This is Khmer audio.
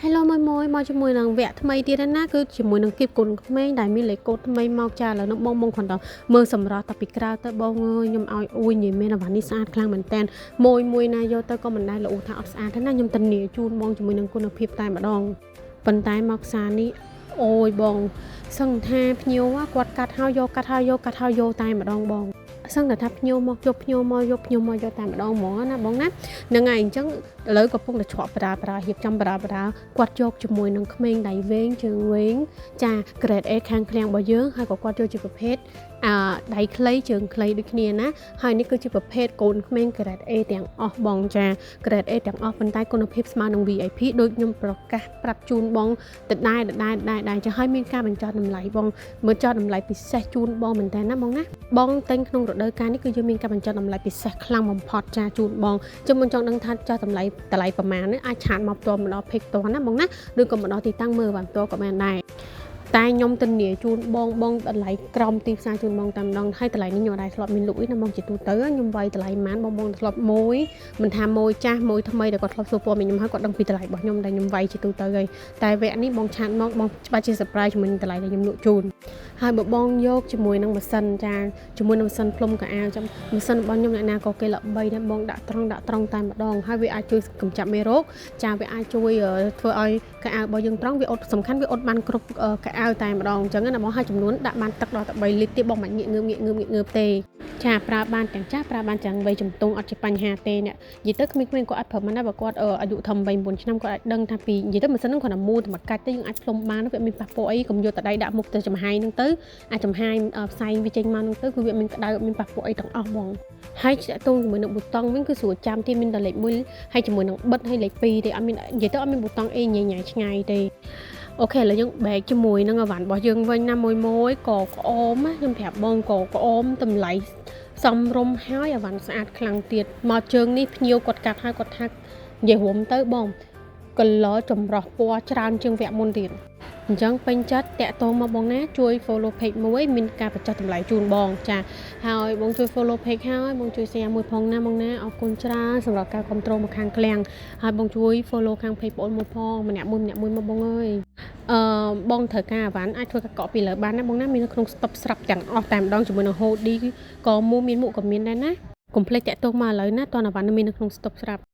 Hello មួយមកជាមួយនឹងវគ្គថ្មីទៀតហើយណាគឺជាមួយនឹងគៀបគុណក្មេងដែលមានលេខកូដថ្មីមកចាឥឡូវនេះបងគ្រាន់តែមើលសម្រស់តែពីក្រៅទៅបងអើយខ្ញុំឲ្យអួយនិយាយមែនអាវ៉ាន់នេះស្អាតខ្លាំងមែនតើមួយណាយកទៅក៏មិនដែលល្អថាអត់ស្អាតទេណាខ្ញុំធានាជូនបងជាមួយនឹងគុណភាពតែម្ដងប៉ុន្តែមកផ្សារនេះអូយបងសឹងថាភ្ញៀវគាត់កាត់ហើយយកតែម្ដងបងសឹងតែថាភ្ញៀវមកយកភ្ញៀវមកយកតែម្ដងហ្មងណាបងណាហ្នឹងហើយអញ្ចឹងឥឡូវកំពុងតែឆ្លក់ប្រារៀបចំប្រាគាត់យកជាមួយនឹងក្មេងដៃវែងជើងវែងចា grade A ខាងឃ្លាំងរបស់យើងហើយក៏គាត់យកជាប្រភេទដៃខ្លីជើងខ្លីដូចគ្នាណាហើយនេះគឺជាប្រភេទកូនក្មេង grade A ទាំងអស់បងចា grade A ទាំងអស់ប៉ុន្តែគុណភាពស្មើនឹង VIP ដូចខ្ញុំប្រកាសប្រាប់ជូនបងដដែលចាហើយមានការបញ្ចុះតម្លៃបងមើលចុះតម្លៃពិសេសជូនបងមែនតើណាបងណាបងទិញក្នុងរដូវកាលនេះគឺយើងមានការបញ្ចុះតម្លៃពិសេសខ្លាំងបំផុតចាជូនបងជុំមិនចង់ដឹងថាចុះតម្លៃប្រមាណនេះអាចឆាតមកផ្ទាល់ម្ដងពេកផ្ទាល់ណាបងណាឬក៏ម្ដងទីតាំងមើលបានផ្ទាល់ក៏បានដែរតែខ្ញុំធានាជូនបងតម្លៃក្រមទីផ្សារជូនបងតែម្ដងហើយតម្លៃនេះខ្ញុំអាចធ្លាប់មានលក់ណាបងជាទូទៅខ្ញុំវាយតម្លៃប៉ុន្មានបងធ្លាប់មួយមិនថាមួយចាស់មួយថ្មីដែលគាត់ធ្លាប់សួរព័ត៌មានខ្ញុំហើយគាត់ដឹងពីតម្លៃរបស់ខ្ញុំដែលខ្ញុំវាយជាទូទៅហើយតែវគ្គនេះបងឆាតមកបងច្បាស់ជា surprise ជាមួយនឹងតម្លៃដែលខ្ញុំលក់ជូនហើយបើបងយកជាមួយនឹងម៉ាស៊ីនចាជាមួយនឹងម៉ាស៊ីនផ្លុំកៅអៅចាំម៉ាស៊ីនរបស់ខ្ញុំអ្នកណាក៏គេល្បីដែរបងដាក់ត្រង់តែម្ដងហើយវាអាចជួយកម្ចាត់មេរោគចាវាអាចជួយធ្វើឲ្យកៅអៅរបស់យើងត្រង់វាអត់សំខាន់វាអត់បានគ្រប់កៅអៅតែម្ដងអញ្ចឹងណាបងហើយចំនួនដាក់បានទឹកដល់តែ3លីត្រទេបងមិនងាកងើបទេចាប្រើបានទាំងចាស់ប្រើបានទាំងវ័យជំទង់អត់ជាបញ្ហាទេអ្នកនិយាយទៅក្មេងៗគាត់អត់ប្រើមិនដែរបើគាត់អាយុធំ8 9ឆ្នាំគាត់អាចដឹងថាពីនិយាយទៅម៉ាស៊ីនហ្នឹងគាត់តែមូលតែមកកាច់ទៅយើងអាចផ្លុំបានវាមានប៉ះពាល់អីកុំយកតែដៃដាក់មុខទៅចំហាយហ្នឹងទៅអាចចំហាយផ្សែងវាចេញមកហ្នឹងទៅគឺវាមានក្តៅមានប៉ះពាល់អីទាំងអស់បងហើយតាក់ទងជាមួយនឹងប៊ូតុងវិញគឺស្រួលចាំទៀតមានតែលេខ1ហើយជាមួយនឹងបិទហើយលេខ2ទេអត់មាននិយាយទៅអត់មានប៊ូតុងអីញ៉ៃឆ្ងាយទេអូខេឥឡូវយើងបែកជាមួយនឹងអវ៉ាន់របស់យើងវិញណាមួយក៏ក្អមខ្ញុំប្រាប់បងក៏ក្អមតម្លៃសំរុំហើយអវ៉ាន់ស្អាតខ្លាំងទៀតមកជើងនេះភ្ញៀវគាត់កាត់ហើយគាត់ថានិយាយរួមទៅបងcolor ចម្រោះពណ៌ច្រើនជាងវគ្គមុនទៀតអញ្ចឹងពេញចិត្តតាក់ទងមកបងណាជួយ follow page មួយមានការបញ្ចុះតម្លៃជូនបងចាហើយបងជួយ follow page ហើយបងជួយ share មួយផងណាបងណាអរគុណច្រើនសម្រាប់ការគ្រប់គ្រងមកខាងឃ្លាំងហើយបងជួយ follow ខាង page បងមួយផងម្នាក់មួយមកបងអើយបងត្រូវការអាវ៉ាន់អាចធ្វើការកក់ពីលើបានណាបងណាមាននៅក្នុង stop ស្រាប់ទាំងអស់តែម្ដងជាមួយនឹង hoodie ក៏មានមួកក៏មានដែរណាកុំភ្លេចតាក់ទងមកឥឡូវណាតើអាវ៉ាន់មាននៅក្នុង stop ស្រាប់